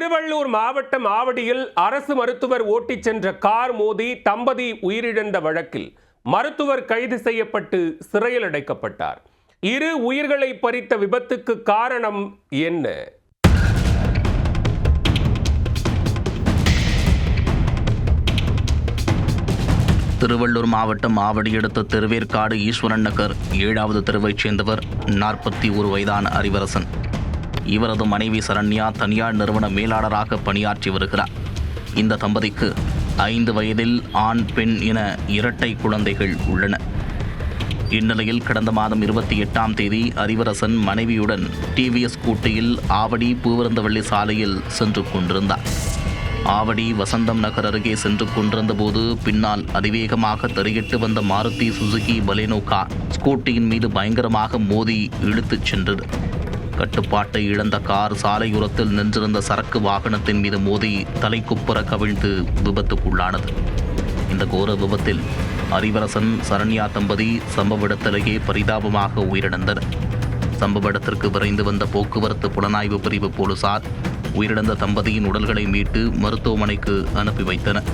திருவள்ளூர் மாவட்டம் ஆவடியில் அரசு மருத்துவர் ஓட்டிச் சென்ற கார் மோதி தம்பதி உயிரிழந்த வழக்கில் மருத்துவர் கைது செய்யப்பட்டு சிறையில் அடைக்கப்பட்டார். இரு உயிர்களை பறித்த விபத்துக்கு காரணம் என்ன? திருவள்ளூர் மாவட்டம் ஆவடி அடுத்த திருவேற்காடு ஈஸ்வரன் நகர் 7வது தெருவைச் சேர்ந்தவர் 41 வயதான அறிவரசன். இவரது மனைவி சரண்யா தனியார் நிறுவன மேலாளராக பணியாற்றி வருகிறார். இந்த தம்பதிக்கு 5 வயதில் ஆண் பெண் என இரட்டை குழந்தைகள் உள்ளன. இந்நிலையில் கடந்த மாதம் 28ஆம் தேதி அறிவரசன் மனைவியுடன் டிவிஎஸ் ஸ்கூட்டியில் ஆவடி பூவிருந்தவள்ளி சாலையில் சென்று கொண்டிருந்தார். ஆவடி வசந்தம் நகர் அருகே சென்று கொண்டிருந்த போது பின்னால் அதிவேகமாக தறியிட்டு வந்த மாருதி சுசுகி பலேனோ கார் ஸ்கூட்டியின் மீது பயங்கரமாக மோதி இழுத்துச் சென்றது. கட்டுப்பாட்டை இழந்த கார் சாலையோரத்தில் நின்றிருந்த சரக்கு வாகனத்தின் மீது மோதி தலைக்குப்புற கவிழ்ந்து விபத்துக்குள்ளானது. இந்த கோர விபத்தில் அறிவரசன் சரண்யா தம்பதி சம்பவ இடத்திலேயே பரிதாபமாக உயிரிழந்தனர். சம்பவ இடத்திற்கு விரைந்து வந்த போக்குவரத்து புலனாய்வு பிரிவு போலீசார் உயிரிழந்த தம்பதியின் உடல்களை மீட்டு மருத்துவமனைக்கு அனுப்பி வைத்தனர்.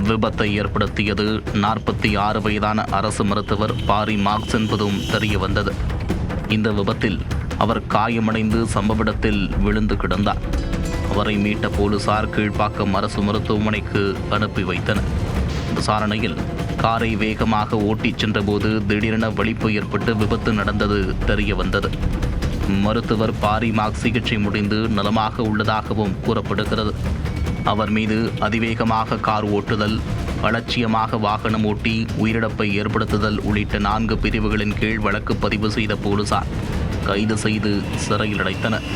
விபத்தை ஏற்படுத்தியது 46 வயதான அரசு மருத்துவர் பாரி மார்க்ஸ் என்பதும் தெரிய வந்தது. இந்த விபத்தில் அவர் காயமடைந்து சம்பவ இடத்தில் விழுந்து கிடந்தார். அவரை மீட்ட போலீசார் கீழ்ப்பாக்கம் அரசு மருத்துவமனைக்கு அனுப்பி வைத்தனர். விசாரணையில் காரை வேகமாக ஓட்டிச் சென்றபோது திடீரென வலிப்பு ஏற்பட்டு விபத்து நடந்தது தெரிய வந்தது. மருத்துவர் பாரி மார்க்ஸ் சிகிச்சை முடிந்து நலமாக உள்ளதாகவும் கூறப்படுகிறது. அவர் மீது அதிவேகமாக கார் ஓட்டுதல், அலட்சியமாக வாகனம் ஓட்டி உயிரிழப்பை ஏற்படுத்துதல் உள்ளிட்ட 4 பிரிவுகளின் கீழ் வழக்கு பதிவு செய்த போலீசார் கைது செய்து சிறையில் அடைத்தனர்.